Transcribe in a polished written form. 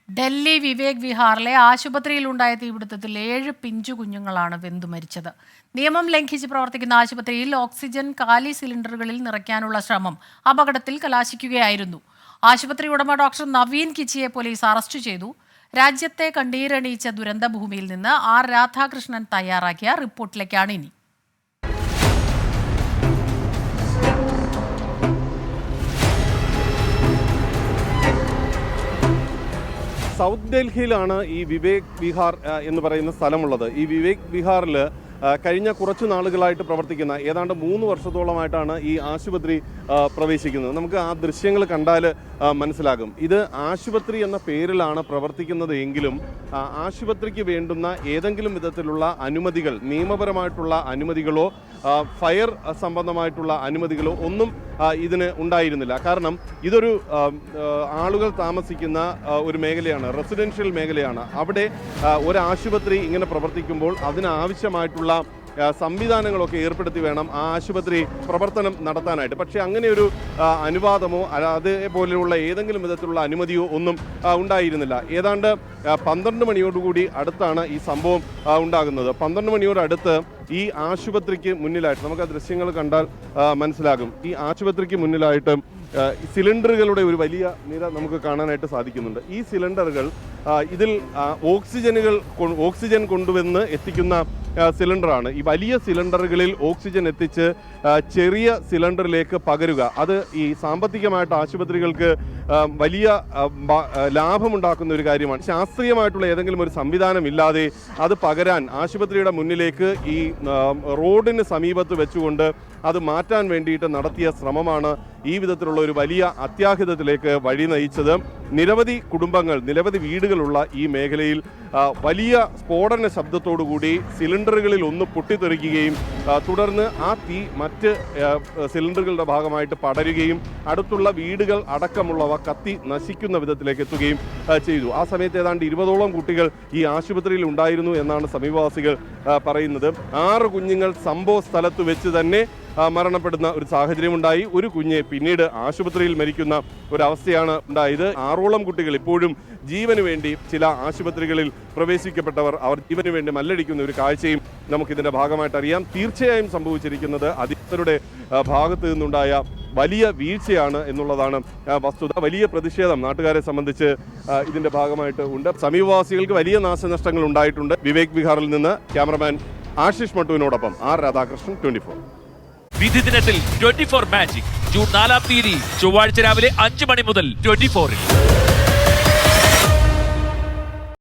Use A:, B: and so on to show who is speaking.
A: ഡൽഹി വിവേക് വിഹാറിലെ ആശുപത്രിയിലുണ്ടായ തീപിടുത്തത്തിൽ 7 പിഞ്ചു കുഞ്ഞുങ്ങളാണ് വെന്തു മരിച്ചത്. നിയമം ലംഘിച്ച് പ്രവർത്തിക്കുന്ന ആശുപത്രിയിൽ ഓക്സിജൻ കാലി സിലിണ്ടറുകളിൽ നിറയ്ക്കാനുള്ള ശ്രമം അപകടത്തിൽ കലാശിക്കുകയായിരുന്നു. ആശുപത്രി ഉടമ ഡോക്ടർ നവീൻ കിച്ചിയെ പോലീസ് അറസ്റ്റ് ചെയ്തു. രാജ്യത്തെ കണ്ണീരണിയിച്ച ദുരന്തഭൂമിയിൽ നിന്ന് ആർ രാധാകൃഷ്ണൻ തയ്യാറാക്കിയ റിപ്പോർട്ടിലേക്കാണ് ഇനി.
B: സൗത്ത് ഡൽഹിയിലാണ് ഈ വിവേക് വിഹാർ എന്ന് പറയുന്ന സ്ഥലമുള്ളത്. ഈ വിവേക് വിഹാറിൽ കഴിഞ്ഞ കുറച്ച് നാളുകളായിട്ട് പ്രവർത്തിക്കുന്ന ഏതാണ്ട് 3 വർഷത്തോളമായിട്ടാണ് ഈ ആശുപത്രി പ്രവേശിക്കുന്നത്. നമുക്ക് ആ ദൃശ്യങ്ങൾ കണ്ടാൽ മനസ്സിലാകും. ഇത് ആശുപത്രി എന്ന പേരിലാണ് പ്രവർത്തിക്കുന്നത് എങ്കിലും ആശുപത്രിക്ക് വേണ്ടുന്ന ഏതെങ്കിലും വിധത്തിലുള്ള അനുമതികൾ, നിയമപരമായിട്ടുള്ള അനുമതികളോ ഫയർ സംബന്ധമായിട്ടുള്ള അനുമതികളോ ഒന്നും ഇതിന് ഉണ്ടായിരുന്നില്ല. കാരണം ഇതൊരു ആളുകൾ താമസിക്കുന്ന ഒരു മേഖലയാണ്, റെസിഡൻഷ്യൽ മേഖലയാണ്. അവിടെ ഒരു ആശുപത്രി ഇങ്ങനെ പ്രവർത്തിക്കുമ്പോൾ അതിനാവശ്യമായിട്ടുള്ള സംവിധാനങ്ങളൊക്കെ ഏർപ്പെടുത്തി വേണം ആ ആശുപത്രി പ്രവർത്തനം നടത്താനായിട്ട്. പക്ഷേ അങ്ങനെയൊരു അനുവാദമോ അതേപോലെയുള്ള ഏതെങ്കിലും വിധത്തിലുള്ള അനുമതിയോ ഒന്നും ഉണ്ടായിരുന്നില്ല. ഏതാണ്ട് 12 മണിയോടുകൂടി അടുത്താണ് ഈ സംഭവം ഉണ്ടാകുന്നത്. 12 മണിയോടടുത്ത് ഈ ആശുപത്രിക്ക് മുന്നിലായിട്ട്, നമുക്ക് ആ ദൃശ്യങ്ങൾ കണ്ടാൽ മനസ്സിലാകും, ഈ ആശുപത്രിക്ക് മുന്നിലായിട്ട് സിലിണ്ടറുകളുടെ ഒരു വലിയ നിര നമുക്ക് കാണാനായിട്ട് സാധിക്കുന്നുണ്ട്. ഈ സിലിണ്ടറുകൾ ഇതിൽ ഓക്സിജൻ കൊണ്ടുവന്ന് എത്തിക്കുന്ന സിലിണ്ടറാണ്. ഈ വലിയ സിലിണ്ടറുകളിൽ ഓക്സിജൻ എത്തിച്ച് ചെറിയ സിലിണ്ടറിലേക്ക് പകരുക, അത് ഈ സാമ്പത്തികമായിട്ട് ആശുപത്രികൾക്ക് വലിയ ലാഭമുണ്ടാക്കുന്ന ഒരു കാര്യമാണ്. ശാസ്ത്രീയമായിട്ടുള്ള ഏതെങ്കിലും ഒരു സംവിധാനം ഇല്ലാതെ അത് പകരാൻ ആശുപത്രിയുടെ മുന്നിലേക്ക് ഈ റോഡിന് സമീപത്ത് വെച്ചുകൊണ്ട് അത് മാറ്റാൻ വേണ്ടിയിട്ട് നടത്തിയ ശ്രമമാണ് ഈ വിധത്തിലുള്ള ഒരു വലിയ അത്യാഹിതത്തിലേക്ക് വഴി നയിച്ചത്. നിരവധി കുടുംബങ്ങൾ, നിരവധി വീടുകളുള്ള ഈ മേഖലയിൽ വലിയ സ്ഫോടന ശബ്ദത്തോടുകൂടി സിലിണ്ടറുകളിൽ ഒന്ന് പൊട്ടിത്തെറിക്കുകയും തുടർന്ന് ആ തീ മറ്റ് സിലിണ്ടറുകളുടെ ഭാഗമായിട്ട് പടരുകയും അടുത്തുള്ള വീടുകൾ അടക്കമുള്ളവ കത്തി നശിക്കുന്ന വിധത്തിലേക്ക് എത്തുകയും ചെയ്തു. ആ സമയത്ത് ഏതാണ്ട് 20ഓളം കുട്ടികൾ ഈ ആശുപത്രിയിൽ ഉണ്ടായിരുന്നു എന്നാണ് സമീപവാസികൾ പറയുന്നത്. 6 കുഞ്ഞുങ്ങൾ സംഭവ സ്ഥലത്ത് വെച്ച് തന്നെ മരണപ്പെടുന്ന ഒരു സാഹചര്യമുണ്ടായി. ഒരു കുഞ്ഞ് പിന്നീട് ആശുപത്രിയിൽ മരിക്കുന്ന ഒരവസ്ഥയാണ് ഉണ്ടായത്. 6ഓളം കുട്ടികൾ ഇപ്പോഴും ജീവന് വേണ്ടി ചില ആശുപത്രികളിൽ പ്രവേശിക്കപ്പെട്ടവർ അവർ ജീവന് വേണ്ടി മല്ലടിക്കുന്ന ഒരു കാഴ്ചയും നമുക്കിതിൻ്റെ ഭാഗമായിട്ട് അറിയാം. തീർച്ചയായും സംഭവിച്ചിരിക്കുന്നത് അധികൃതരുടെ ഭാഗത്തു നിന്നുണ്ടായ വലിയ വീഴ്ചയാണ് എന്നുള്ളതാണ് വസ്തുത. വലിയ പ്രതിഷേധം നാട്ടുകാരെ സംബന്ധിച്ച് ഇതിൻ്റെ ഭാഗമായിട്ട് ഉണ്ട്. സമീപവാസികൾക്ക് വലിയ നാശനഷ്ടങ്ങൾ ഉണ്ടായിട്ടുണ്ട്. വിവേക് വിഹാറിൽ നിന്ന് ക്യാമറമാൻ ആശിഷ് മട്ടുവിനോടൊപ്പം ആർ രാധാകൃഷ്ണൻ, 24.
C: വിധി ദിനത്തിൽ 24 മാജിക് ജൂൺ 4 ചൊവ്വാഴ്ച രാവിലെ 5 മണി മുതൽ 24-ൽ.